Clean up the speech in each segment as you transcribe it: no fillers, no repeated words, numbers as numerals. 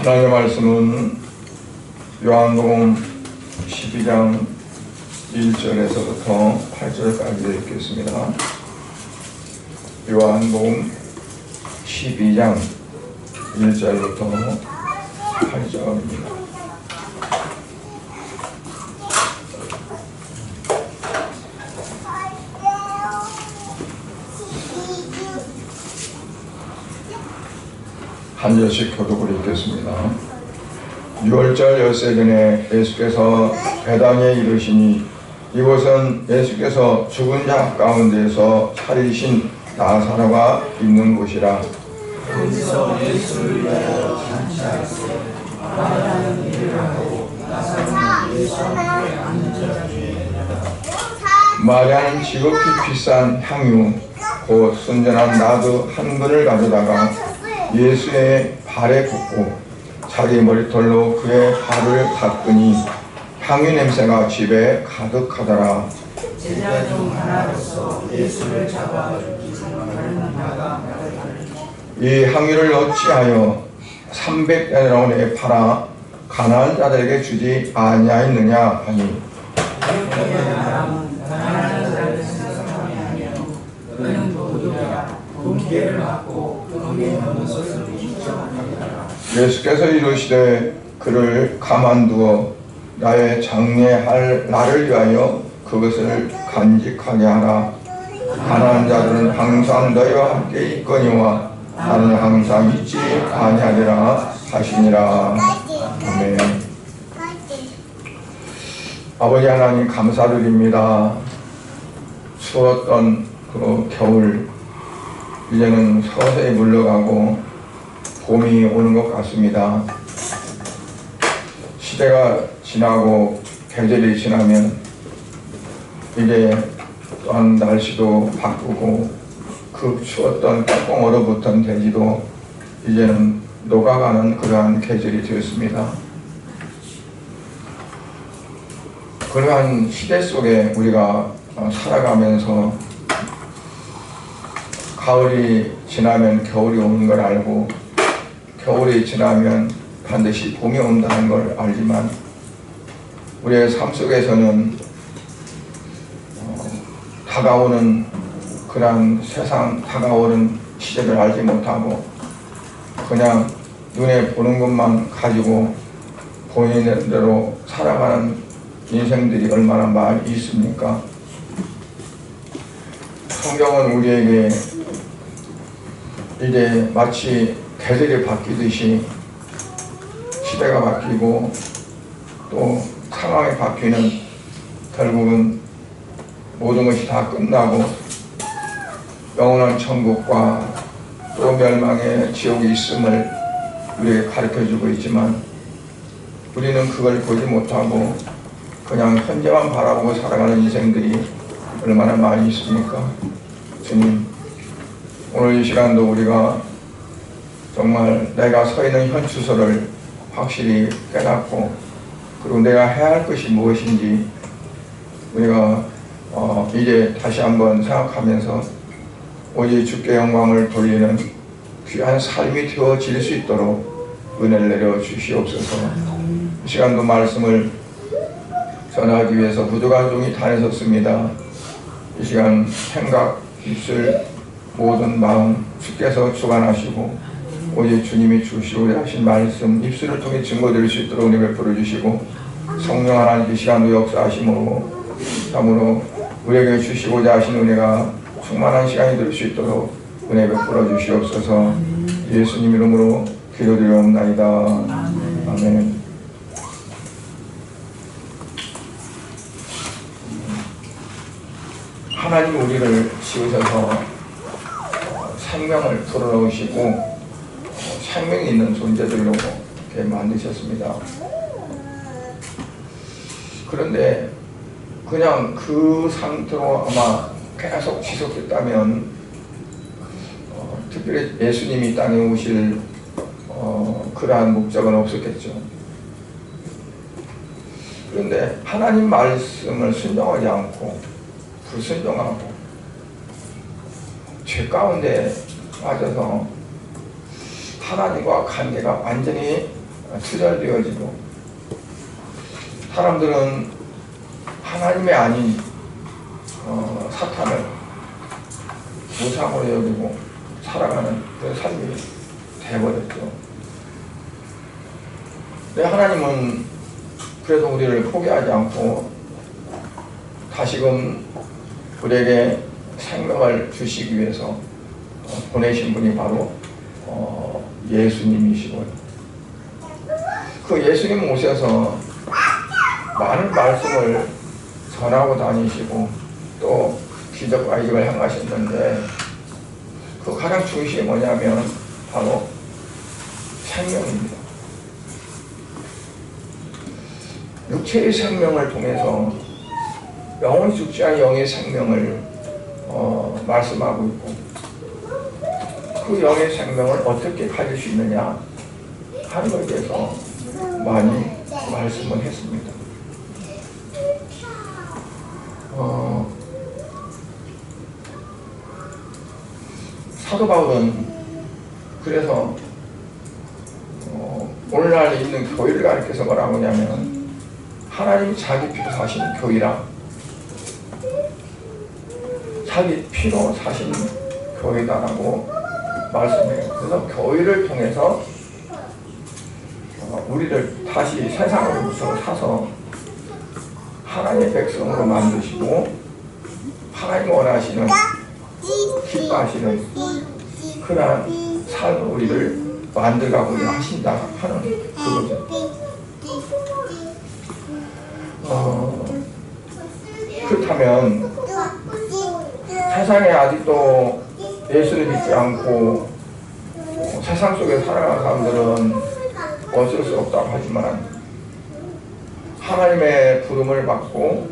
하나님의 말씀은 요한복음 12장 1절에서부터 8절까지 읽겠습니다. 요한복음 12장 1절부터 8절입니다. 한 절씩 교독을 읽겠습니다. 6월절 엿새 전에 예수께서 베다니에 이르시니 이곳은 예수께서 죽은 자 가운데서 살리신 나사로가 있는 곳이라. 거기서 예수를 위하여 잔치하였으되 마리아는 일을 하고 나사로는 예수와 함께 앉은 자 중이니라. 마리아는 지극히 비싼 향유 곧 순전한 나드 한 근을 가져다가 예수의 발에 붓고 자기 머리털로 그의 발을 닦으니 향유 냄새가 집에 가득하더라. 제자 중 하나로서 예수를 잡아 죽이는 나가 이 향유를 어찌하여 300데나리온에 팔아 가난한 자들에게 주지 아니하였느냐 하니 그는 도둑이라 공기를 맞고 거기에 넣는 것을 인정하리라. 예수께서 이르시되 그를 가만두어 나의 장례할 날을 위하여 그것을 간직하게 하라. 가난한 자들은 항상 너희와 함께 있거니와 나는 항상 있지 아니하리라 하시니라. 아멘. 아버지 하나님 감사드립니다. 추웠던 그 겨울 이제는 서서히 물러가고 봄이 오는 것 같습니다. 시대가 지나고 계절이 지나면 이제 또한 날씨도 바꾸고 그 추웠던 꽁꽁 얼어붙은 대지도 이제는 녹아가는 그러한 계절이 되었습니다. 그러한 시대 속에 우리가 살아가면서 가을이 지나면 겨울이 오는 걸 알고 겨울이 지나면 반드시 봄이 온다는 걸 알지만 우리의 삶 속에서는 다가오는 그런 세상 다가오는 시대를 알지 못하고 그냥 눈에 보는 것만 가지고 보이는 대로 살아가는 인생들이 얼마나 많이 있습니까? 성경은 우리에게 이제 마치 계절이 바뀌듯이 시대가 바뀌고 또 상황이 바뀌는 결국은 모든 것이 다 끝나고 영원한 천국과 또 멸망의 지옥이 있음을 우리에게 가르쳐주고 있지만 우리는 그걸 보지 못하고 그냥 현재만 바라보고 살아가는 인생들이 얼마나 많이 있습니까? 주님, 오늘 이 시간도 우리가 정말 내가 서 있는 현 주소를 확실히 깨닫고 그리고 내가 해야 할 것이 무엇인지 우리가 이제 다시 한번 생각하면서 오직 주께 영광을 돌리는 귀한 삶이 되어질 수 있도록 은혜를 내려 주시옵소서. 이 시간도 말씀을 전하기 위해서 부족한 종이 다니셨습니다. 이 시간 생각, 입술, 모든 마음 주께서 주관하시고 오직 주님이 주시고자 하신 말씀 입술을 통해 증거드릴 수 있도록 은혜 베풀어 주시고 성령 하나님 이 시간도 역사하심으로 참으로 우리에게 주시고자 하신 은혜가 충만한 시간이 될 수 있도록 은혜 베풀어 주시옵소서. 예수님 이름으로 기도드리옵나이다. 아멘. 하나님 우리를 지으셔서 생명을 불어넣으시고 생명이 있는 존재들로 이렇게 만드셨습니다. 그런데 그냥 그 상태로 아마 계속 지속했다면 특별히 예수님이 땅에 오실 그러한 목적은 없었겠죠. 그런데 하나님 말씀을 순종하지 않고 불순종하고 죄 가운데 빠져서 하나님과 관계가 완전히 투절되어지고 사람들은 하나님의 아닌 사탄을 우상으로 여기고 살아가는 그런 삶이 되어버렸죠. 근데 하나님은 그래도 우리를 포기하지 않고 다시금 우리에게 생명을 주시기 위해서 보내신 분이 바로 예수님이시고요. 그 예수님 오셔서 많은 말씀을 전하고 다니시고 또 기적과 이적을 행하셨는데 그 가장 중심이 뭐냐면 바로 생명입니다. 육체의 생명을 통해서 영원히 죽지 않은 영의 생명을 말씀하고 있고 그 영의 생명을 어떻게 가질 수 있느냐 하는 것에 대해서 많이 말씀을 했습니다. 사도 바울은 그래서 오늘날 있는 교회를 가리켜서 뭐라고 하냐면 하나님이 자기 피로 사신 교회라 자기 피로 사신 교회다라고 말씀해요. 그래서 교회를 통해서 우리를 다시 세상으로부터 사서 하나님의 백성으로 만드시고 하나님 원하시는 기뻐하시는 그러한 삶을 우리를 만들어가고 하신다 하는 그거죠. 그렇다면 세상에 아직도 예수를 믿지 않고 세상 속에 살아가는 사람들은 어쩔 수 없다고 하지만 하나님의 부름을 받고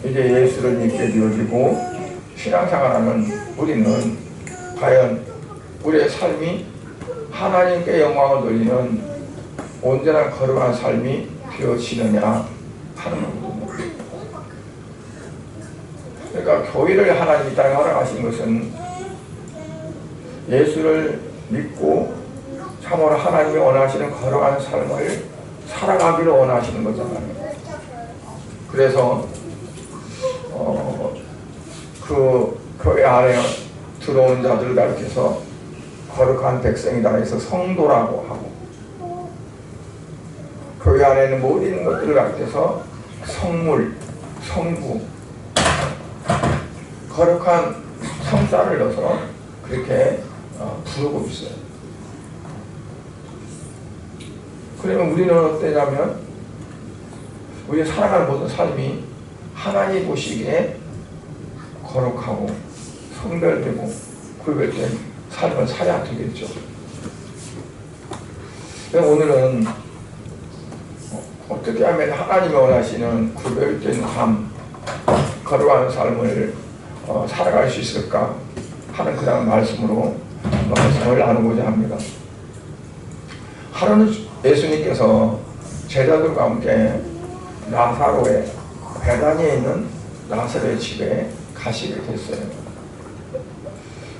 이제 예수를 믿게 되어지고 신앙생활하는 우리는 과연 우리의 삶이 하나님께 영광을 돌리는 온전한 거룩한 삶이 되어지느냐 하는 거거든요. 그러니까 교회를 하나님이 땅에 허락하신 것은 예수를 믿고 참으로 하나님이 원하시는 거룩한 삶을 살아가기를 원하시는 거잖아요. 그래서 그 교회 안에 들어온 자들을 가리켜서 거룩한 백성이다 해서 성도라고 하고 교회 안에 있는 모든 것들을 가리켜서 성물, 성부, 거룩한 성자를 넣어서 그렇게 부르고 있어요. 그러면 우리는 어떠냐면 우리 살아가는 모든 삶이 하나님 보시기에 거룩하고 성별되고 구별된 삶을 살아야 되겠죠. 오늘은 어떻게 하면 하나님이 원하시는 구별된 삶, 거룩한 삶을 살아갈 수 있을까 하는 그런 말씀으로 말씀을 나누고자 합니다. 하루는 예수님께서 제자들과 함께 나사로의 베다니에 있는 나사로의 집에 가시게 됐어요.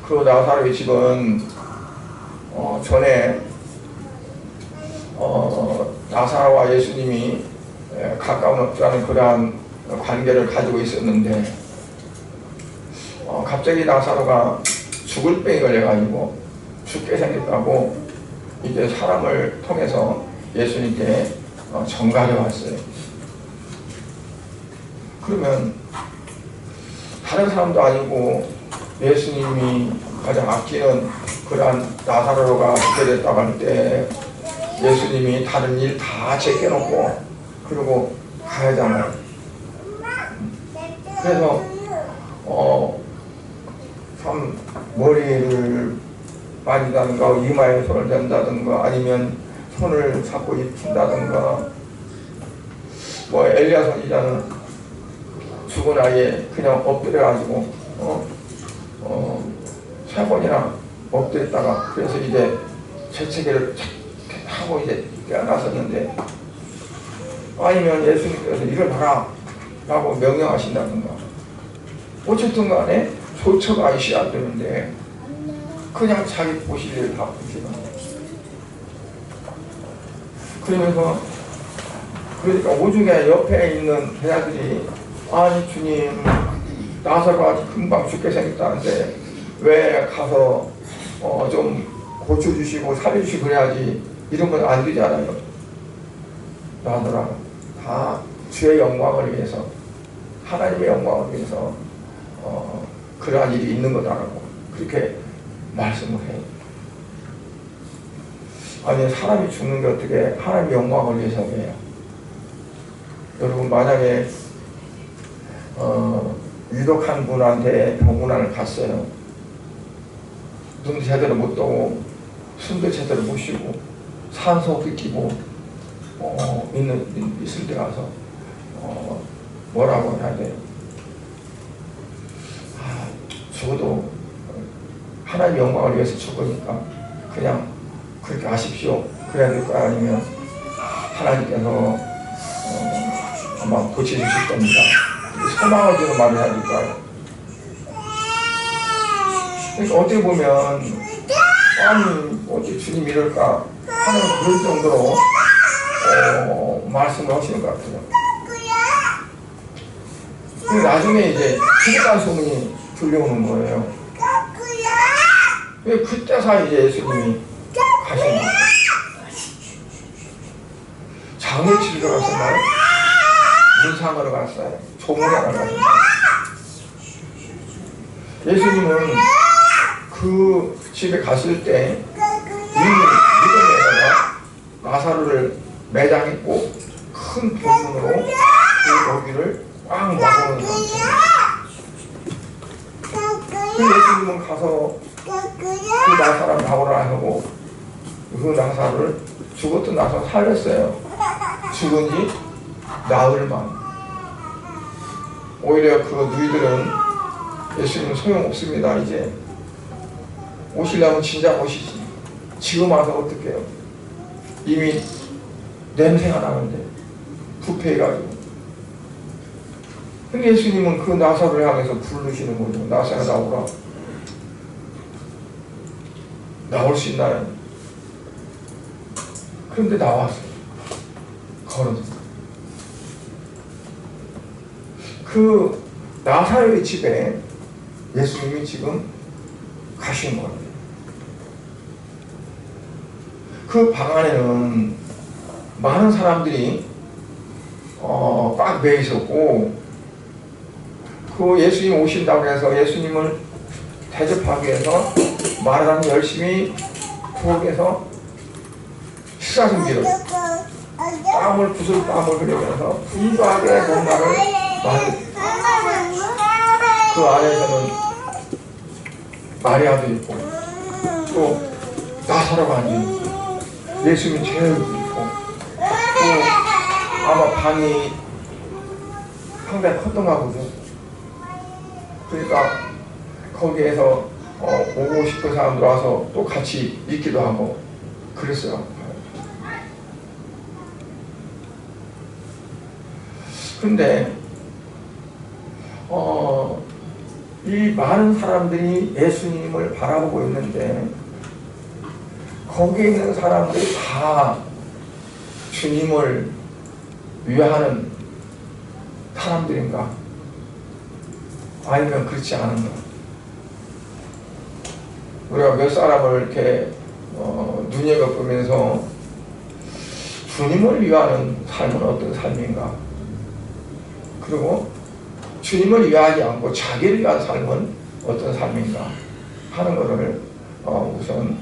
그 나사로의 집은 전에 나사로와 예수님이 가까운 그러한 관계를 가지고 있었는데 갑자기 나사로가 죽을 병에 걸려가지고 죽게 생겼다고 이제 사람을 통해서 예수님께 전가려 왔어요. 그러면 다른 사람도 아니고 예수님이 가장 아끼는 그러한 나사로가 죽게 됐다고 할 때 예수님이 다른 일 다 제껴놓고 그러고 가야잖아요. 그래서 참 머리를 만지다든가 이마에 손을 댄다든가 아니면 손을 잡고 입힌다든가 뭐 엘리야 선지자는 죽은 아이에 그냥 엎드려가지고 3번이나 엎드렸다가 그래서 이제 재채기를 하고 이제 깨어났었는데 아니면 예수님께서 일어나라 라고 명령하신다든가 어쨌든 간에 조처가 있어야 되는데 그냥 자기 보실 일을 다 보시는 그러니까 오중에 옆에 있는 배아들이 아니 주님 나사로가 금방 죽게 생겼다는데 왜 가서 좀 고쳐주시고 살려주시고 그래야지 이러면 안 되잖아요. 나더라 다 주의 영광을 위해서 하나님의 영광을 위해서 그러한 일이 있는 거다라고 그렇게 말씀을 해요. 아니 사람이 죽는 게 어떻게 하나님의 영광을 위해서 해요. 여러분 만약에 유독한 분한테 병문안을 갔어요. 눈도 제대로 못 뜨고 숨도 제대로 못 쉬고 산소 끼고 있을 때 가서 뭐라고 해야 돼요? 죽어도 하나님 영광을 위해서 죽으니까 그냥 그렇게 하십시오. 그래야 될까요? 아니면 하나님께서 아마 고쳐주실 겁니다. 소망을 주는 말을 해야 될까요? 그러니까 어떻게 보면 아니 어떻게 주님 이럴까 하는 그런 정도로 말씀을 하시는 것 같아요. 근데 나중에 이제 죽었다는 소문이 들려오는 거예요. 왜 그때서 이제 예수님이 가신 거예요. 장례 치르러 갔었나요? 문상으로 갔어요. 조문하러 갔어요. 예수님은 그 집에 갔을 때 이미 무덤에다가 나사로를 매장했고 큰 병문으로 그 여기를 꽉 막아놓은 상태예요. 그 예수님은 가서 그 나사로 나오라 하고 그 나사로를 죽었던 나사로 살렸어요. 죽은 지 나흘만. 오히려 그 누이들은 예수님은 소용없습니다. 이제 오시려면 진작 오시지. 지금 와서 어떡해요. 이미 냄새가 나는데 부패해가지고. 근데 예수님은 그 나사로를 향해서 부르시는 거죠. 나사로 나오라. 나올 수 있나요? 그런데 나왔어요. 걸어서. 그 나사로의 집에 예수님이 지금 가신 거예요. 그 방 안에는 많은 사람들이 꽉 매여 있었고 그 예수님 오신다고 해서 예수님을 대접하기 위해서 마르다는 열심히 부엌에서 식사 준비를 땀을 흘리면서 분주하게 뭔가를 그 안에서는 마리아도 있고 또 나사로가 앉아있고 예수님 제일 있고 또 아마 방이 상당히 컸던가 보죠. 그러니까 거기에서 오고 싶은 사람들 와서 또 같이 있기도 하고 그랬어요. 근데 이 많은 사람들이 예수님을 바라보고 있는데 거기에 있는 사람들이 다 주님을 위하는 사람들인가? 아니면 그렇지 않은가? 우리가 몇 사람을 이렇게 눈여겨보면서 주님을 위하는 삶은 어떤 삶인가? 그리고 주님을 위하지 않고 자기를 위한 삶은 어떤 삶인가 하는 것을 우선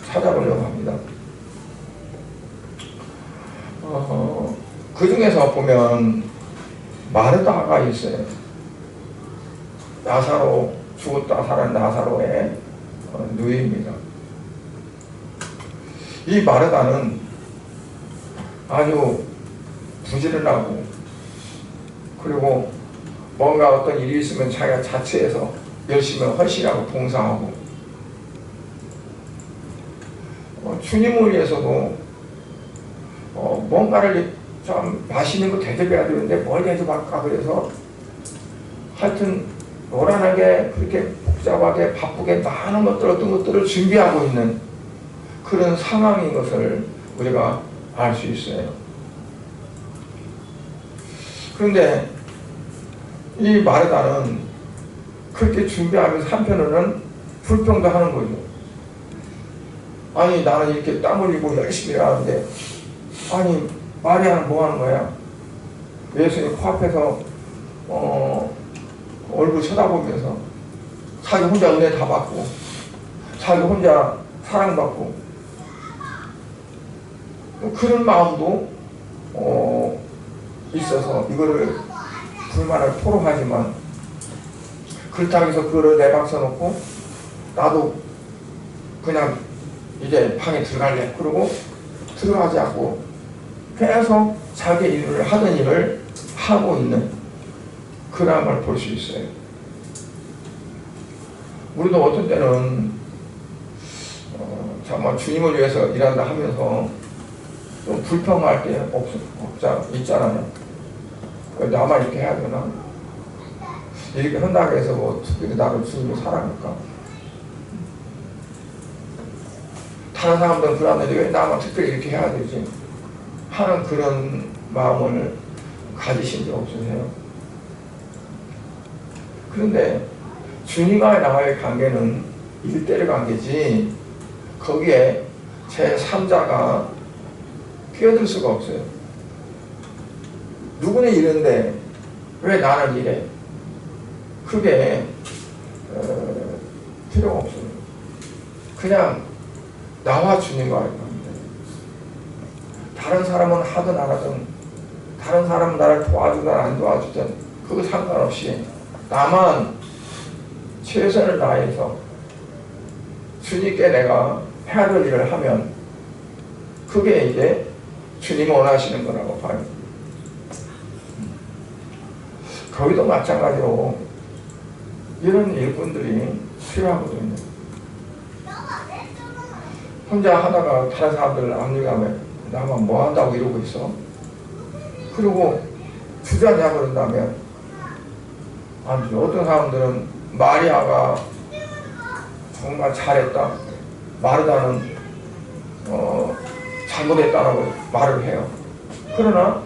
찾아보려고 합니다. 그 중에서 보면 마르다가 있어요. 나사로 죽었다 살은 나사로의 누이입니다. 이 마르다는 아주 부지런하고 그리고 뭔가 어떤 일이 있으면 자기가 자체해서 열심히 헌신하고 봉사하고 주님을 위해서도 뭔가를 좀 맛있는 거 대접해야 되는데 뭘 대접할까 그래서 하여튼 노란하게 그렇게 복잡하게 바쁘게 많은 것들 어떤 것들을 준비하고 있는 그런 상황인 것을 우리가 알 수 있어요. 그런데 이 마르다는 그렇게 준비하면서 한편으로는 불평도 하는 거죠. 아니 나는 이렇게 땀 흘리고 열심히 하는데 아니 마리아는 뭐 하는 거야? 예수님 코앞에서 얼굴 쳐다보면서 자기 혼자 은혜 다 받고 자기 혼자 사랑받고 그런 마음도 있어서 이거를 불만을 토로하지만 그렇다고 해서 그거를 내박쳐놓고 나도 그냥 이제 방에 들어갈래 그러고 들어가지 않고 계속 자기 일을 하던 일을 하고 있는 그런 걸 볼 수 있어요. 우리도 어떤 때는 정말 주님을 위해서 일한다 하면서 좀 불평할 게 있잖아요. 나만 이렇게 해야 되나? 이렇게 한다고 해서 뭐 특별히 나를 주님이 사랑할까? 다른 사람들은 그러는데 왜 나만 특별히 이렇게 해야 되지? 하는 그런 마음을 가지신 적 없으세요? 그런데 주님과 나와의 관계는 일대의 관계지 거기에 제3자가 끼어들 수가 없어요. 누구는 이런데 왜 나는 이래? 그게 필요가 없어요. 그냥 나와 주님과의 관계. 다른 사람은 하든 안 하든 다른 사람은 나를 도와주든 안 도와주든 그거 상관없이 나만 최선을 다해서 주님께 내가 해야 될 일을 하면 그게 이제 주님이 원하시는 거라고 봐요. 거기도 마찬가지로 이런 일꾼들이 필요하거든요. 혼자 하다가 다른 사람들 압류하면 나만 뭐 한다고 이러고 있어. 그리고 주저하냐 그런다면 아니 어떤 사람들은 마리아가 정말 잘했다. 마르다는 잘못했다라고 말을 해요. 그러나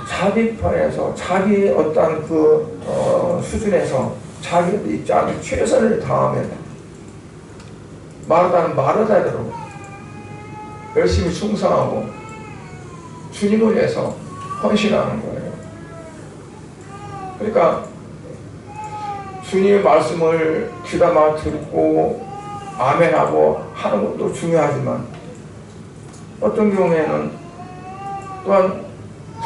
자기 편에서 자기 어떤 그 수준에서 자기 입장에 최선을 다하면 마르다는 마르다대로 열심히 충성하고 주님을 위해서 헌신하는 거예요. 그러니까 주님의 말씀을 귀담아 듣고 아멘하고 하는 것도 중요하지만 어떤 경우에는 또한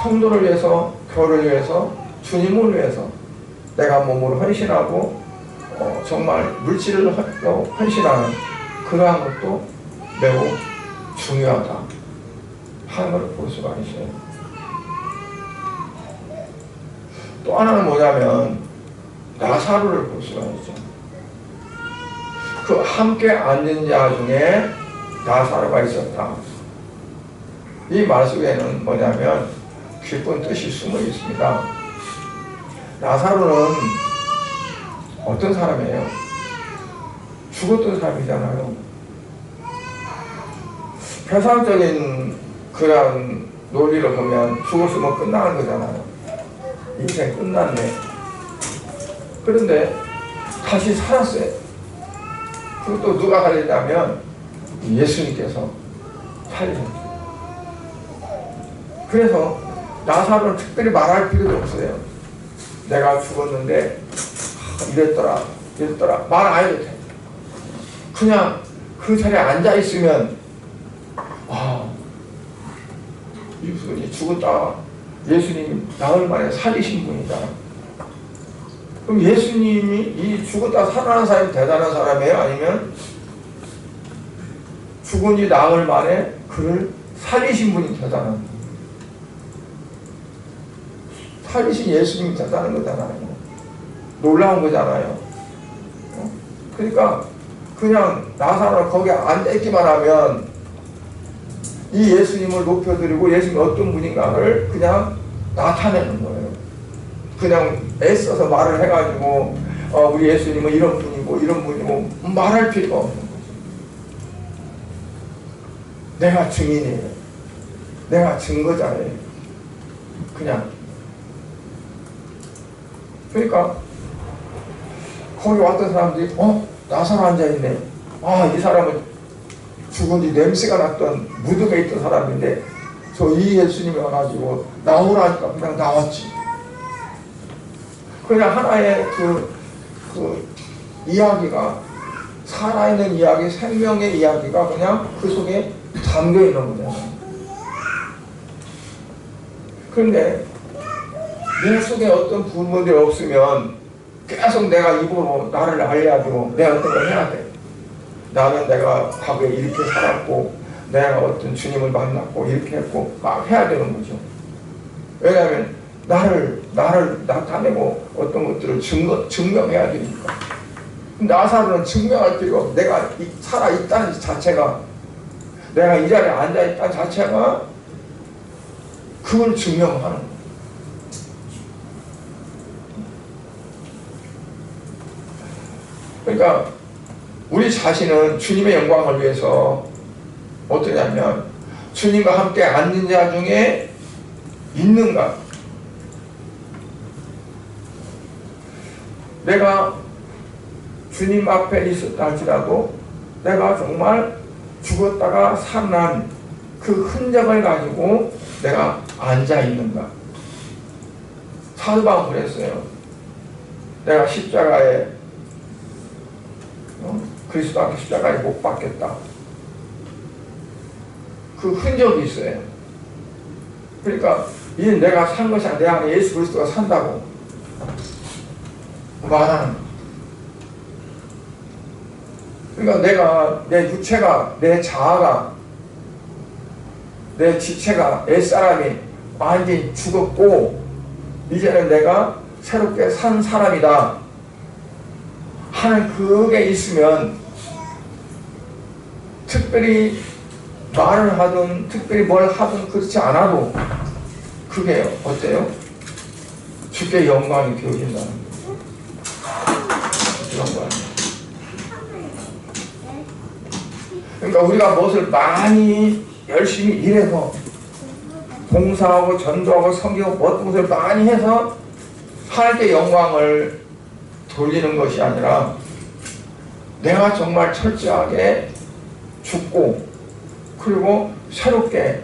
성도를 위해서, 교회를 위해서, 주님을 위해서 내가 몸으로 헌신하고 정말 물질을 헌신하는 그러한 것도 매우 중요하다 하는 것을 볼 수가 있어요. 또 하나는 뭐냐면 나사로를 볼 수가 있죠. 그 함께 앉은 자 중에 나사로가 있었다. 이 말 속에는 뭐냐면 깊은 뜻이 숨어 있습니다. 나사로는 어떤 사람이에요? 죽었던 사람이잖아요. 세상적인 그런 논리를 보면 죽었으면 끝나는 거잖아요. 인생 끝났네. 그런데 다시 살았어요. 그것도 누가 살리냐면 예수님께서 살리셨어요. 그래서 나사로는 특별히 말할 필요도 없어요. 내가 죽었는데 이랬더라 이랬더라 말 안 해도 돼. 그냥 그 자리에 앉아있으면 이분이 죽었다 예수님이 나흘 만에 살리신 분이다. 그럼 예수님이 이 죽었다 살아난 사람이 대단한 사람이에요? 아니면 죽은 지 나흘 만에 그를 살리신 분이 대단한 거예요? 살리신 예수님이 대단한 거잖아요. 놀라운 거잖아요. 그러니까 그냥 나사로가 거기에 앉아있기만 하면 이 예수님을 높여드리고 예수님이 어떤 분인가를 그냥 나타내는 거예요. 그냥 애써서 말을 해가지고 우리 예수님은 이런 분이고 이런 분이고 말할 필요가 없는 거죠. 내가 증인이에요. 내가 증거자예요. 그냥. 그러니까 거기 왔던 사람들이 나사로 앉아있네. 아, 이 사람은 죽은 지 냄새가 났던 무덤에 있던 사람인데 저 이 예수님이 와가지고 나오라니까 그냥 나왔지. 그냥 하나의 그 이야기가, 살아있는 이야기, 생명의 이야기가 그냥 그 속에 담겨 있는 거잖아요. 그런데 내 속에 어떤 부분들이 없으면 계속 내가 입으로 나를 알려주고 내가 어떤 걸 해야 돼. 나는 내가 과거에 이렇게 살았고 내가 어떤 주님을 만났고 이렇게 했고 막 해야 되는 거죠. 왜냐하면 나를 나타내고 어떤 것들을 증명해야 되니까. 나사로는 증명할 필요가 없어. 내가 살아있다는 자체가, 내가 이 자리에 앉아있다는 자체가 그걸 증명하는 거야. 그러니까 우리 자신은 주님의 영광을 위해서 어떠냐면 주님과 함께 앉는 자 중에 있는가? 내가 주님 앞에 있었다 할지라도 내가 정말 죽었다가 살아난 그 흔적을 가지고 내가 앉아있는가? 사도 바울은 그랬어요. 내가 십자가에 그리스도 앞에 십자가에 못 박겠다. 그 흔적이 있어요. 그러니까 이제 내가 산 것이 아니라 내 안에 예수 그리스도가 산다고 말하는 거예요. 그러니까 내가, 내 육체가, 내 자아가, 내 지체가, 내 사람이 완전히 죽었고 이제는 내가 새롭게 산 사람이다 하는 그게 있으면 특별히 말을 하든 특별히 뭘 하든 그렇지 않아도 그게 어때요? 주께 영광이 되어진다는 거죠. 영광이. 그러니까 우리가 무엇을 많이 열심히 일해서 봉사하고 전도하고 섬기고 어떤 것을 많이 해서 하나님께 영광을 돌리는 것이 아니라 내가 정말 철저하게 죽고 그리고 새롭게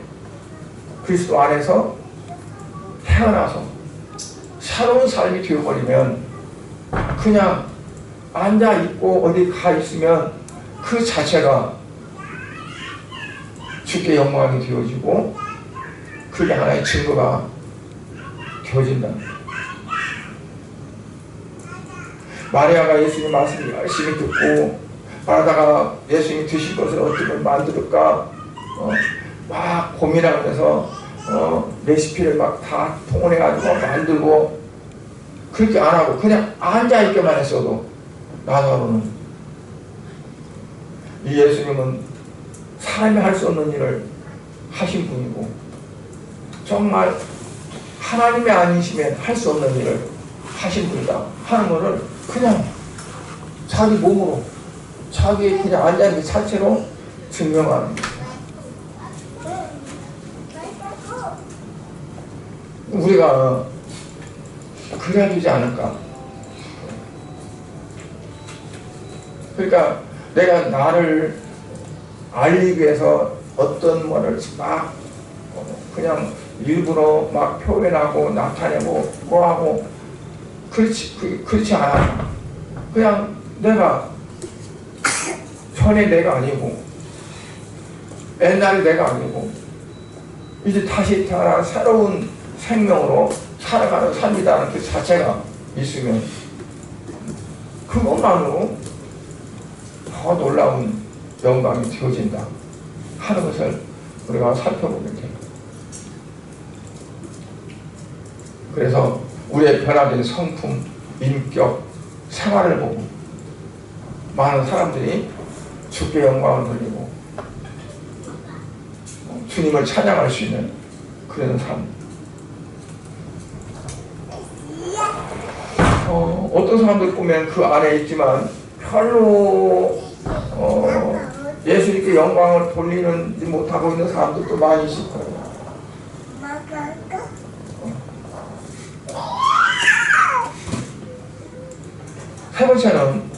그리스도 안에서 태어나서 새로운 삶이 되어버리면 그냥 앉아있고 어디 가 있으면 그 자체가 주께 영광이 되어지고 그게 하나의 증거가 되어진다. 마리아가 예수님 말씀을 열심히 듣고 그러다가 예수님이 드실 것을 어떻게 만들까 막 고민하면서 레시피를 막 다 통원해가지고 만들고 그렇게 안 하고 그냥 앉아있기만 했어도 나사로는 이 예수님은 사람이 할 수 없는 일을 하신 분이고 정말 하나님이 아니시면 할 수 없는 일을 하신 분이다 하는 것을 그냥 자기 몸으로 자기 그냥 앉아있는 자체로 증명하는 거예요. 우리가 그래야 되지 않을까? 그러니까 내가 나를 알리기 위해서 어떤 거를 막 그냥 일부러 막 표현하고 나타내고 뭐하고 그렇지 않아. 그냥 내가 전에 내가 아니고 옛날에 내가 아니고 이제 다시 태어나 새로운 생명으로 살아가는 삶이라는 그 자체가 있으면 그것만으로 더 놀라운 영광이 되어진다 하는 것을 우리가 살펴보면 돼요. 그래서 우리의 변화된 성품, 인격, 생활을 보고 많은 사람들이 주께 영광을 돌리고 주님을 찬양할 수 있는 그런 삶. 어떤 사람들 보면 그 안에 있지만 별로 예수님께 영광을 돌리지 못하고 있는 사람들도 많이 있을 거예요. 세 번째는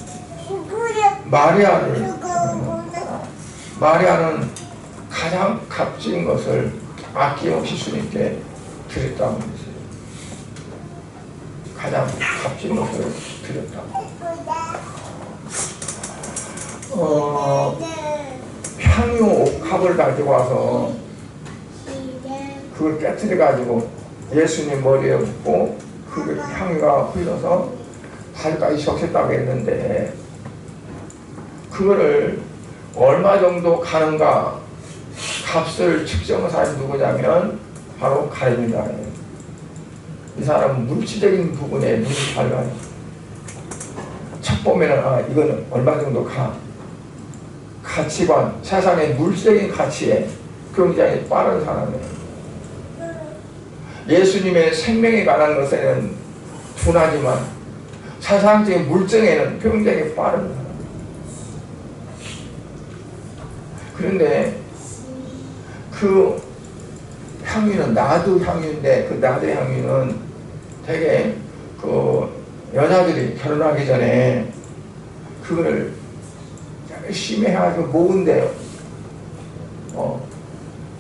마리아는 가장 값진 것을 아낌없이 주님께 드렸다고 했어요. 가장 값진 것을 드렸다고. 향유 옥합을 가지고 와서 그걸 깨트려 가지고 예수님 머리에 붓고 그 향유가 흘러서 발까지 적셨다고 했는데, 그거를 얼마 정도 가는가 값을 측정한 사람이 누구냐면 바로 가룟유다예요. 이 사람은 물질적인 부분에 눈이 밝아요. 첫 보면은 이거는 얼마 정도 가치관, 세상의 물질적인 가치에 굉장히 빠른 사람이에요. 예수님의 생명에 관한 것에는 둔하지만 세상적인 물정에는 굉장히 빠른 사람. 그런데 그 향유는 나두 향유인데, 그 나두 향유는 되게 그 여자들이 결혼하기 전에 그걸 열심히 해가지고 모은대요.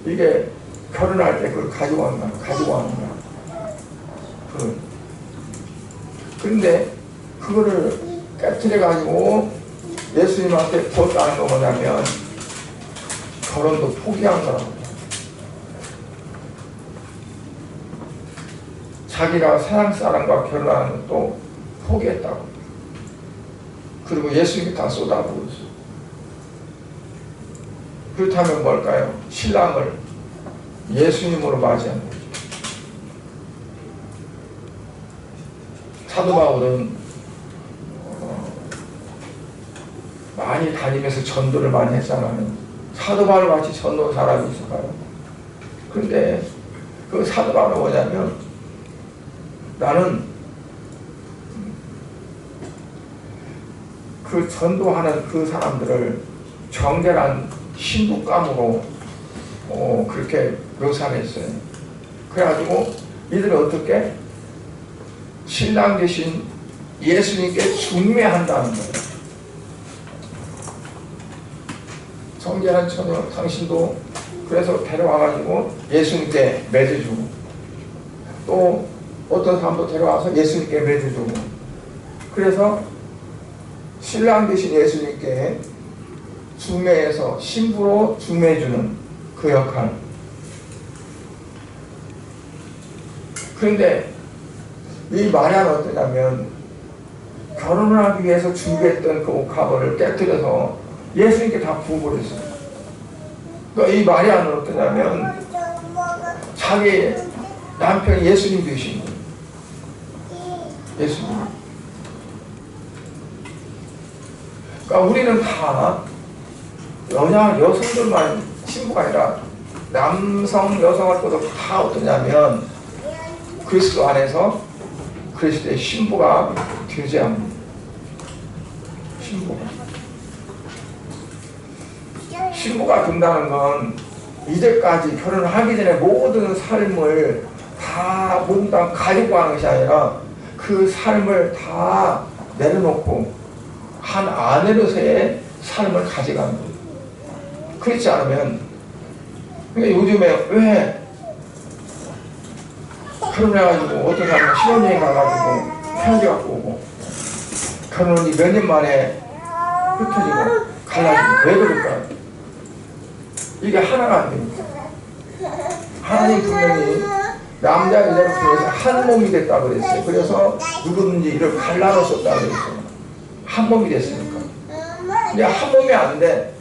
이게 결혼할 때 그걸 가지고 가는 거야. 그런데 그거를 깨트려가지고 예수님한테 부었다는 거 뭐냐면 결혼도 포기한 거라고. 자기가 세상 사람과 결혼하는 것도 포기했다고. 그리고 예수님이 다 쏟아부었어. 그렇다면 뭘까요? 신랑을 예수님으로 맞이하는 거죠. 사도 바울은 많이 다니면서 전도를 많이 했잖아요. 사도 바울 같이 전도 사람이 있을까요? 그런데 그 사도 바울은 뭐냐면, 나는 그 전도하는 그 사람들을 정결한 신부감으로 그렇게 묘사를 했어요. 그래가지고 이들을 어떻게 신랑 대신 예수님께 중매한다는 거예요. 정결한 처녀 당신도 그래서 데려와가지고 예수님께 맺어주고, 또 어떤 사람도 데려와서 예수님께 맺어주고, 그래서 신랑 대신 예수님께 중매해서 신부로 중매해주는 그 역할. 그런데 이 마리아는 어떠냐면, 결혼을 하기 위해서 준비했던 그 옥합을 깨뜨려서 예수님께 다 부어버렸어요. 그러니까 이 마리아는 어떠냐면, 자기 남편이 예수님 되신 거예요. 예수님. 그러니까 우리는 다 여성들만 신부가 아니라 남성, 여성을 또 다 어떠냐면 그리스도 안에서 그리스도의 신부가 되지 않습니다. 신부가 된다는 건 이제까지 결혼하기 전에 모든 삶을 다 모두 다 가지고 가는 것이 아니라 그 삶을 다 내려놓고 한 아내로서의 삶을 가져가는 거예요. 그렇지 않으면, 그러니까 요즘에 왜 결혼해가지고 어떤 사람은 신혼여행 가가지고 편지 갖고 오고 결혼이 몇 년 만에 흩어지고 갈라지고, 왜 그럴까요? 이게 하나가 안 됩니다. 하나님 분명히 남자 여자를 통해서 한 몸이 됐다고 그랬어요. 그래서 누구든지 이를 갈라놓으셨다고 그랬어요. 한 몸이 됐으니까. 근데 한 몸이 안 돼.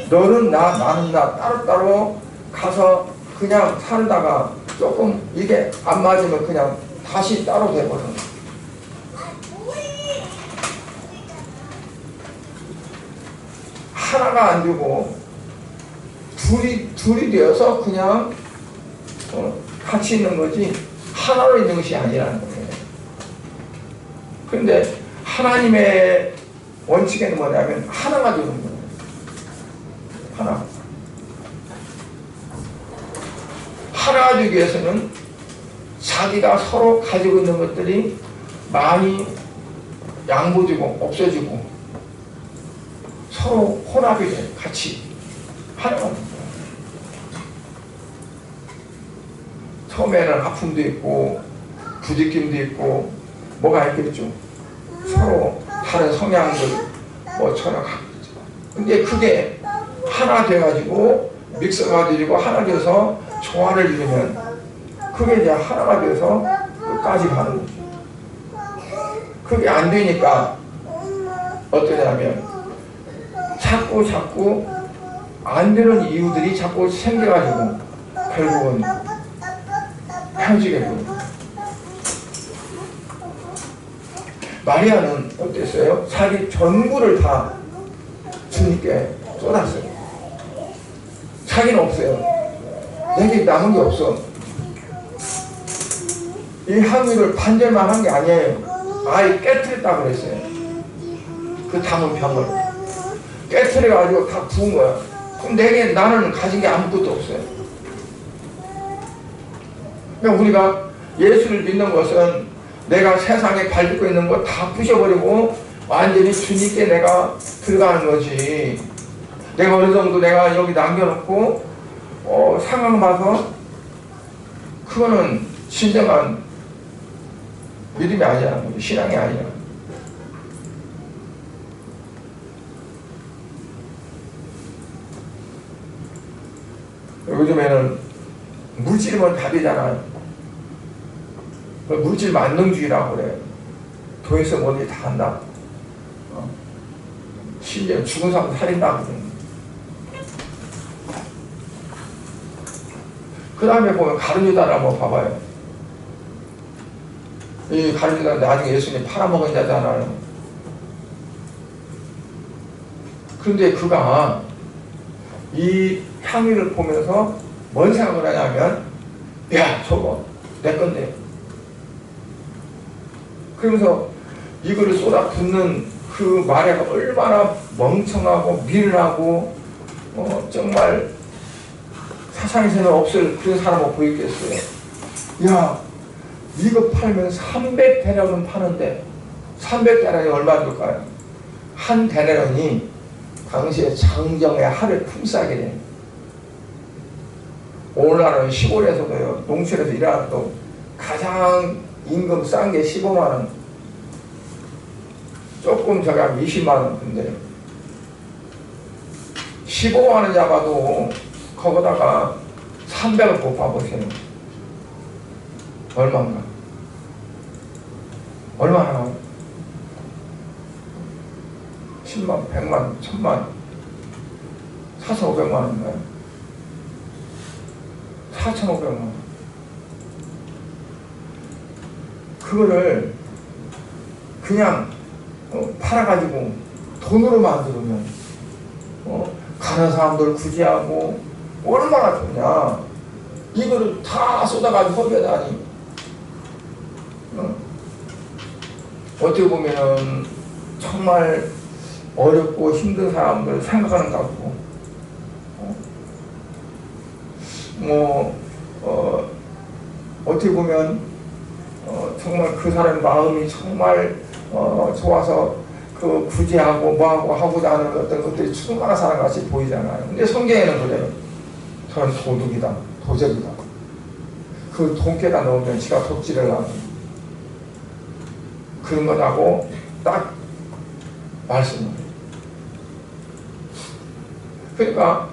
너는 나, 나는 나, 따로따로 가서 그냥 살다가 조금 이게 안 맞으면 그냥 다시 따로 돼버려. 하나가 안 되고 둘이 되어서 그냥 같이 있는 거지 하나로 있는 것이 아니라는 거예요. 그런데 하나님의 원칙에는 뭐냐면 하나가 되는 거예요. 하나. 살아가기 위해서는 자기가 서로 가지고 있는 것들이 많이 양보되고 없어지고 서로 혼합이 돼. 같이 하나가 되는 거야. 처음에는 아픔도 있고 부딪힘도 있고 뭐가 있겠죠. 서로 다른 성향들 뭐처럼 갖겠죠. 근데 그게 하나 돼가지고 믹서가 되고 하나 돼서 조화를 이루면 그게 이제 하나가 돼서 끝까지 가는 거죠. 그게 안 되니까 어떠냐면 자꾸 안 되는 이유들이 자꾸 생겨가지고 결국은 헤어지게 됩니다. 마리아는 어땠어요? 자기 전부를 다 주님께 쏟았어요. 자기는 없어요. 내게 남은 게 없어. 이 향유를 반절만 한 게 아니에요. 아예 깨트렸다고 그랬어요. 그 담은 병을 깨트려가지고 다 부은 거야. 그럼 나는 가진 게 아무것도 없어요. 그러니까 우리가 예수를 믿는 것은 내가 세상에 밟고 있는 거 다 부셔버리고 완전히 주님께 내가 들어가는 거지. 내가 어느 정도 내가 여기 남겨놓고 상황 봐서 그거는 진정한 믿음이 아니야. 신앙이 아니야. 요즘에는 물질이면 답이잖아요. 물질 만능주의라고 그래. 돈에서 뭐든지 다 한다. 심지어 죽은 사람 살인다고 그래. 그 다음에 보면 가룟유다를 한번 봐봐요. 이 가룟유다 나중에 예수님이 팔아먹은 자잖아요. 그런데 그가 이 향유를 보면서 뭔 생각을 하냐면, 야, 저거 내 건데. 그러면서 이거를 쏟아붓는 그 마리아가 얼마나 멍청하고 미련하고 정말 세상에서는 없을 그런 사람을 보이겠어요. 야, 이거 팔면 300데나리온 파는데 300데나리온이 얼마 줄까요? 한 데나리온이 당시에 장정의 하루에 품삯이 돼. 오늘날은 시골에서도요, 농촌에서 일하도 가장 임금 싼 게 15만원, 조금 저기 하면 20만원. 근데 15만원 잡아도 거기다가 300을 곱아보세요. 얼마인가? 얼마나 나와요? 10만, 100만, 1000만, 4,500만원인가요? 4,500만원. 그거를 그냥 팔아가지고 돈으로 만들면 가는 사람들 구제하고 얼마나 좋냐. 이거를 다 쏟아가지고 허비하다니. 어떻게 보면은 정말 어렵고 힘든 사람들 생각하는 것 같고, 어떻게 보면 정말 그 사람 마음이 정말 좋아서 그 구제하고 뭐하고 하고자 하는 어떤 것들이 충만한 사람같이 보이잖아요. 근데 성경에는 그래요. 저는 도둑이다, 도적이다. 그 돈깨다 넣으면 지가 독질을 하는 그런 거라고 딱 말씀을 해요. 그러니까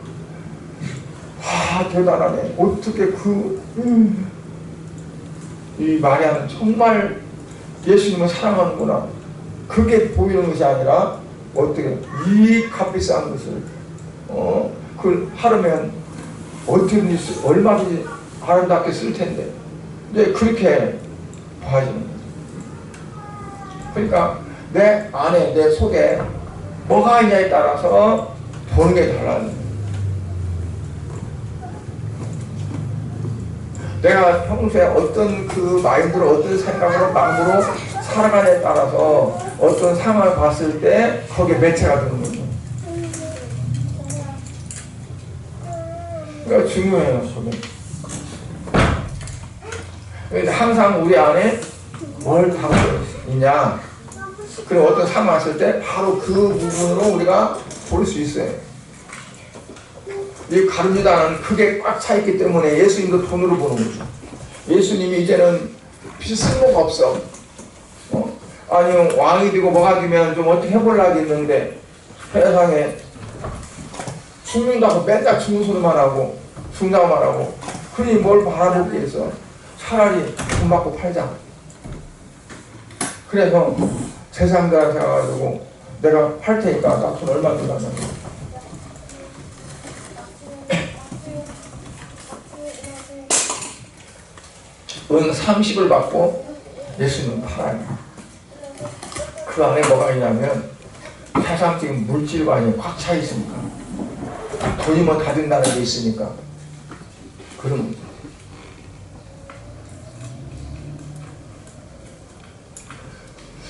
대단하네. 어떻게 이 마리아는 정말 예수님을 사랑하는구나. 그게 보이는 것이 아니라 어떻게 이 값비싼 것을 그걸 하려면 어떻게든지 얼마든지 아름답게 쓸 텐데, 근데 그렇게 봐지는 거죠. 그러니까 내 안에 내 속에 뭐가 있냐에 따라서 보는 게 달라요. 내가 평소에 어떤 그 마인드로 어떤 생각으로 마음으로 살아가냐에 따라서 어떤 상황을 봤을 때 거기에 매체가 되는 거죠. 그러니까 중요해요. 저게 그런데 항상 우리 안에 뭘 담고 있냐. 그리고 어떤 상황 왔을 때 바로 그 부분으로 우리가 볼 수 있어요. 이 가룟유다는 크게 꽉 차 있기 때문에 예수님도 돈으로 보는 거죠. 예수님이 이제는 빚 쓸모가 없어. 아니 왕이 되고 뭐가 되면 좀 어떻게 해보려고 했는데 세상에 죽는다고 맨날 죽는 소리만 하고 죽는다고 말하고 그러니 뭘 바라볼 게 있어. 차라리 돈 받고 팔자. 그래서 제사장들한테 가가지고 내가 팔 테니까 나 돈 얼마 들어가냐고. 은 30을 받고 예수님 팔아요. 그 안에 뭐가 있냐면 세상적인 물질관이 꽉 차 있으니까 돈이면 다 된다는 게 있으니까 그런 거죠.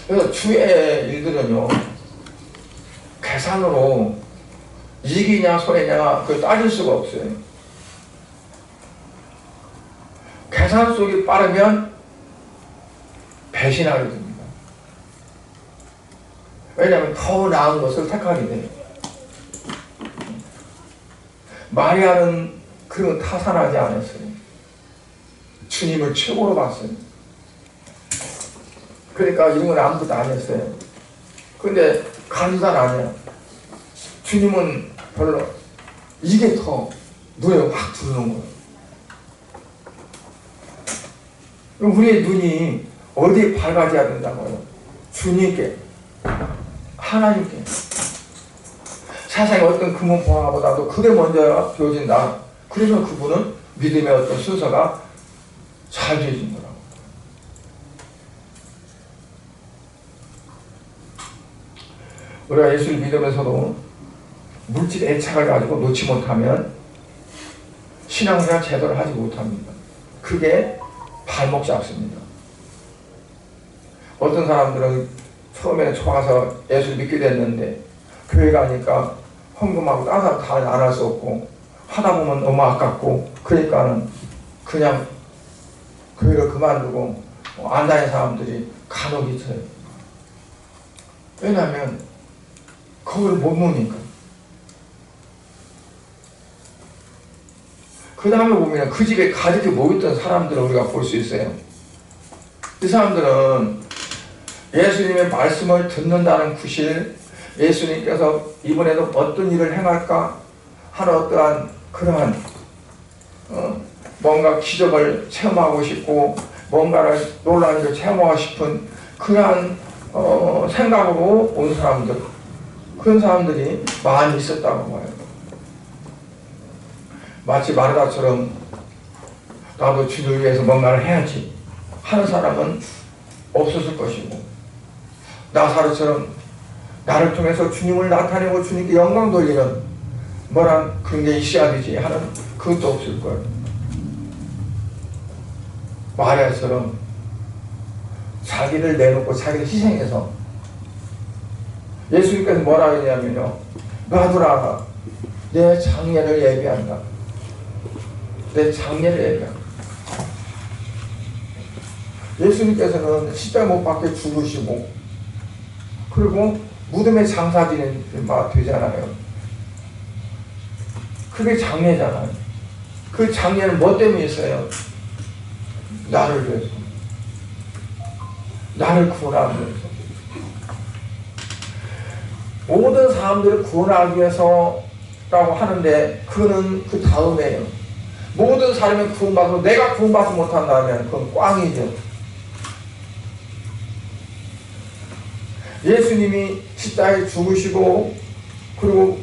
그래서 주의 일들은요 계산으로 이익이냐 손해냐 그걸 따질 수가 없어요. 계산 속이 빠르면 배신하게 됩니다. 왜냐하면 더 나은 것을 택하게 돼요. 마리아는 그런 타산하지 않았어요. 주님을 최고로 봤어요. 그러니까 이런 건 아무것도 안 했어요. 근데 간단 아니야. 주님은 별로 이게 더 눈에 확 들어오는 거예요. 우리의 눈이 어디에 밝아져야 된다고요? 주님께, 하나님께. 세상의 어떤 금은 보화보다도 그게 먼저 보여진다. 그래서 그분은 믿음의 어떤 순서가 잘 되어진 거라고. 우리가 예수를 믿으면서도 물질 애착을 가지고 놓지 못하면 신앙생활 제대로 하지 못합니다. 그게 발목 잡습니다. 어떤 사람들은 처음에는 좋아서 예수를 믿게 됐는데 교회 가니까 헌금하고 다른 사람 다 안 할 수 없고 하다 보면 너무 아깝고 그러니까는 그냥 교회를 그만두고 안 다니는 사람들이 간혹 있어요. 왜냐하면 그걸 못 모으니까. 그 다음에 보면 그 집에 가득히 모였던 사람들을 우리가 볼 수 있어요. 이 사람들은 예수님의 말씀을 듣는다는 구실, 예수님께서 이번에도 어떤 일을 행할까 하는 어떠한 그러한 뭔가 기적을 체험하고 싶고 뭔가를 놀라운 일을 체험하고 싶은 그러한 생각으로 온 사람들, 그런 사람들이 많이 있었다고 봐요. 마치 마르다처럼 나도 주를 위해서 뭔가를 해야지 하는 사람은 없었을 것이고, 나사로처럼 나를 통해서 주님을 나타내고 주님께 영광 돌리는 뭐란 그런 게 있어야 되지 하는 그것도 없을 거예요. 마리아처럼 자기를 내놓고 자기를 희생해서 예수님께서 뭐라 했냐면요, 놔두라, 내 장례를 예비한다. 내 장례를 예비한다. 예수님께서는 십자가 못 박혀 죽으시고 그리고 무덤에 장사지는 되잖아요. 그게 장례잖아요. 그 장례는 뭐 때문에 있어요? 나를 위해서, 나를 구원하기 위해서, 모든 사람들을 구원하기 위해서라고 하는데 그거는 그 다음에요. 모든 사람이 구원받고 내가 구원받지 못한다면 그건 꽝이죠. 예수님이 십자가에 죽으시고 그리고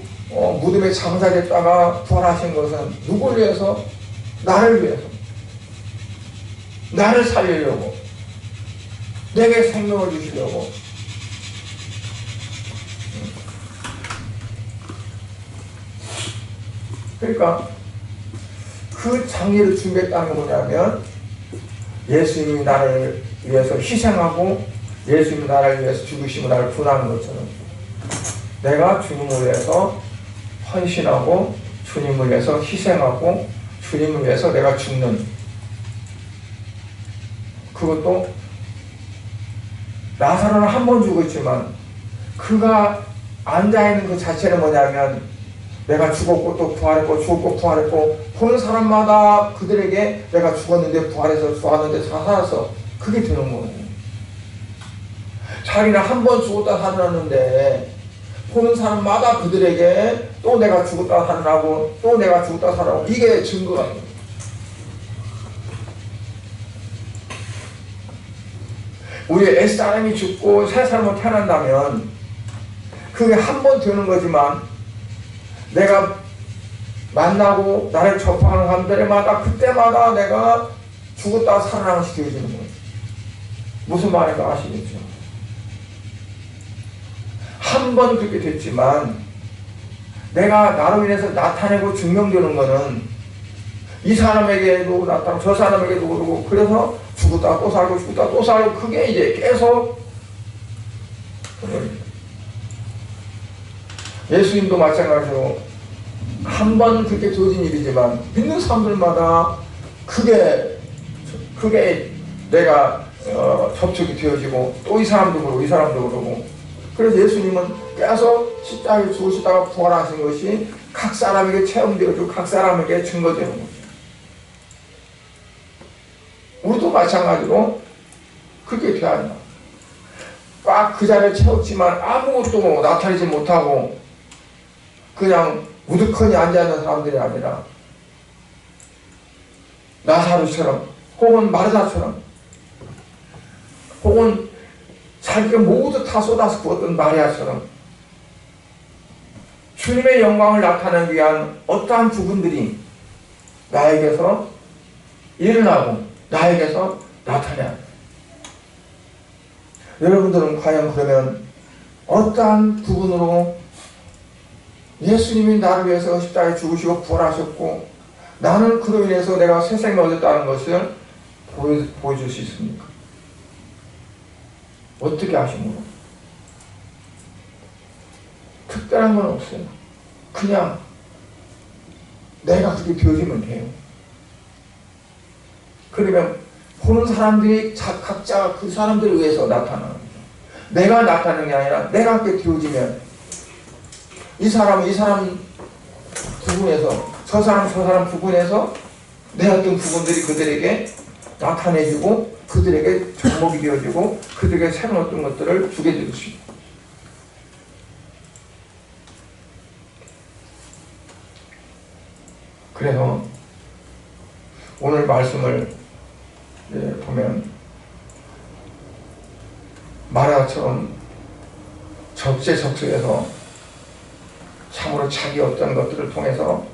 무덤에 장사됐다가 부활하신 것은 누굴 위해서? 나를 위해서, 나를 살리려고, 내게 생명을 주시려고. 그러니까 그 장례를 준비했다는 게 뭐냐면 예수님이 나를 위해서 희생하고 예수님이 나를 위해서 죽으시고 나를 구원하는 것처럼 내가 주님을 위해서 헌신하고 주님을 위해서 희생하고 주님을 위해서 내가 죽는 그것도 나사로는 한 번 죽었지만 그가 앉아있는 그 자체는 뭐냐면 내가 죽었고 또 부활했고 죽었고 부활했고 보는 사람마다 그들에게 내가 죽었는데 부활해서 죽었는데 살았어. 그게 되는 거예요. 자기는 한 번 죽었다 살아났는데 보는 사람마다 그들에게 또 내가 죽었다 살아나고 또 내가 죽었다 살아나고 이게 증거가 돼요. 우리 옛사람이 죽고 새 사람으로 태어난다면 그게 한 번 되는 거지만 내가 만나고 나를 접하는 사람들마다 그때마다 내가 죽었다 살아나는 것이 되어지는 거예요. 무슨 말인지 아시겠죠? 한 번 그렇게 됐지만 내가 나로 인해서 나타내고 증명되는 거는 이 사람에게도 나타나고 저 사람에게도 그러고 그래서 죽었다 또 살고 죽었다 또 살고 그게 이제 계속 예수님도 마찬가지로 한 번 그렇게 되어진 일이지만 믿는 사람들마다 그게 내가 접촉이 되어지고 또 이 사람도 그러고 이 사람도 그러고 그래서 예수님은 계속 십자가에 죽으시다가 부활하신 것이 각 사람에게 체험되어지고 각 사람에게 증거되는 거죠. 우리도 마찬가지로 그렇게 돼야 한다. 꽉 그 자리에 채웠지만 아무것도 나타내지 못하고 그냥 우두커니 앉아있는 사람들이 아니라 나사로처럼 혹은 마르다처럼 혹은 자기가 모두 다 쏟아서 부었던 마리아처럼 주님의 영광을 나타내기 위한 어떠한 부분들이 나에게서 일어나고 나에게서 나타내야 합니다. 여러분들은 과연 그러면 어떠한 부분으로 예수님이 나를 위해서 십자가에 죽으시고 부활하셨고 나는 그로 인해서 내가 새 생명을 얻었다는 것을 보여줄 수 있습니까? 어떻게 하심으로? 특별한 건 없어요. 그냥 내가 그렇게 되어지면 돼요. 그러면 보는 사람들이 각자 그 사람들을 위해서 나타나는 거죠. 내가 나타나는 게 아니라 내가 그렇게 되어지면 이 사람은 이 사람 부분에서 저 사람 부분에서 내 어떤 부분들이 그들에게 나타내주고 그들에게 접목이 되어지고 그들에게 새로운 어떤 것들을 주게 될 수 있고 그래서 오늘 말씀을 보면 마리아처럼 적재적소에서 참으로 자기 어떤 것들을 통해서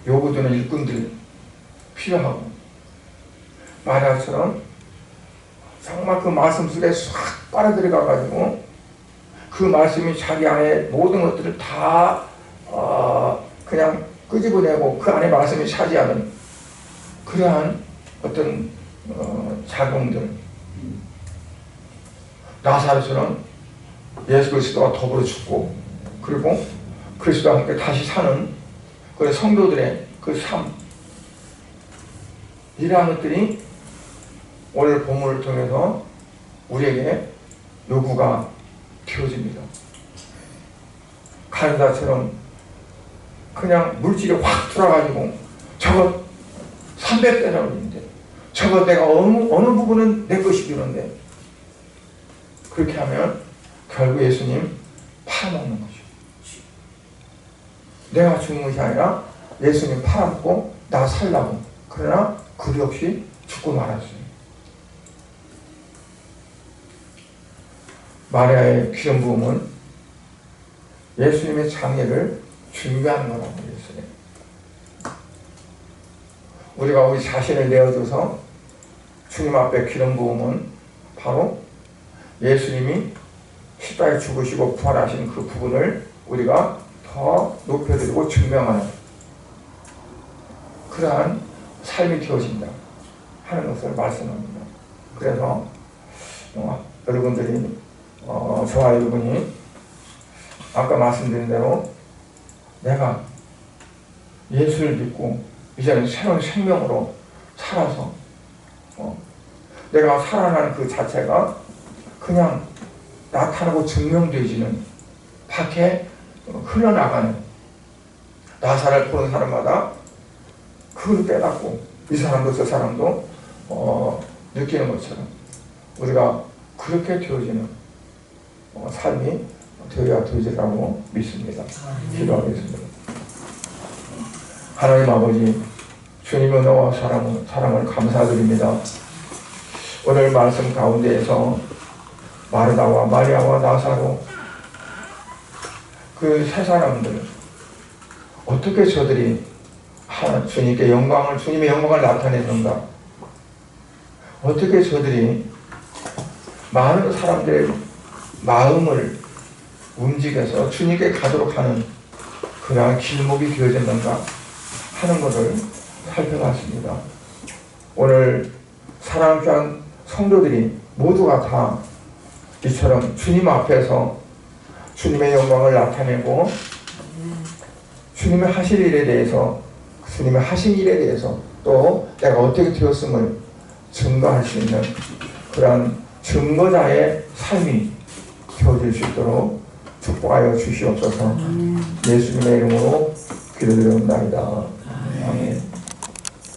요구되는 일꾼들이 필요하고 마리아처럼 정말 그 말씀 속에 싹 빨아들여가 가지고 그 말씀이 자기 안에 모든 것들을 다 그냥 끄집어내고 그 안에 말씀이 차지하는 그러한 어떤 작용들 나사로처럼 예수 그리스도와 더불어 죽고 그리고 그리스도와 함께 다시 사는 그 성도들의 그 삶 이러한 것들이 오늘 본문을 통해서 우리에게 요구가 되어집니다. 가느다처럼 그냥 물질이 확 들어가지고 저거 300배라는데 저거 내가 어느 부분은 내 것이 되는데 그렇게 하면 결국 예수님 팔아먹는 거죠. 내가 죽는 것이 아니라 예수님 팔아먹고 나 살라고. 그러나 그리 없이 죽고 말았어요. 마리아의 기름 부음은 예수님의 장례를 준비하는 거라고 그랬어요. 우리가 우리 자신을 내어줘서 주님 앞에 기름 부음은 바로 예수님이 십자가에 죽으시고 부활하신 그 부분을 우리가 더 높여드리고 증명하는 그러한 삶이 되어진다 하는 것을 말씀합니다. 그래서 여러분들이 저와 여러분이 아까 말씀드린 대로 내가 예수를 믿고 이제는 새로운 생명으로 살아서 내가 살아나는 그 자체가 그냥 나타나고 증명되지는 밖에 흘러나가는, 나사를 보는 사람마다 그걸 깨닫고 이 사람도 저 사람도 느끼는 것처럼 우리가 그렇게 되어지는 삶이 되어야 되리라고 믿습니다. 기도하겠습니다. 하나님 아버지, 주님의 은혜와 사랑을 감사드립니다. 오늘 말씀 가운데에서 마르다와 마리아와 나사로 그 세 사람들, 어떻게 저들이 주님의 영광을 나타냈는가, 어떻게 저들이 많은 사람들의 마음을 움직여서 주님께 가도록 하는 그러한 길목이 되어졌는가 하는 것을 살펴봤습니다. 오늘 사랑하는 귀한 성도들이 모두가 다 이처럼 주님 앞에서 주님의 영광을 나타내고 주님의 하실 일에 대해서, 주님의 하신 일에 대해서 또 내가 어떻게 되었음을 증거할 수 있는 그런 증거자의 삶이 되어질 수 있도록 축복하여 주시옵소서. 예수님의 이름으로 기도드려옵나이다. 아멘.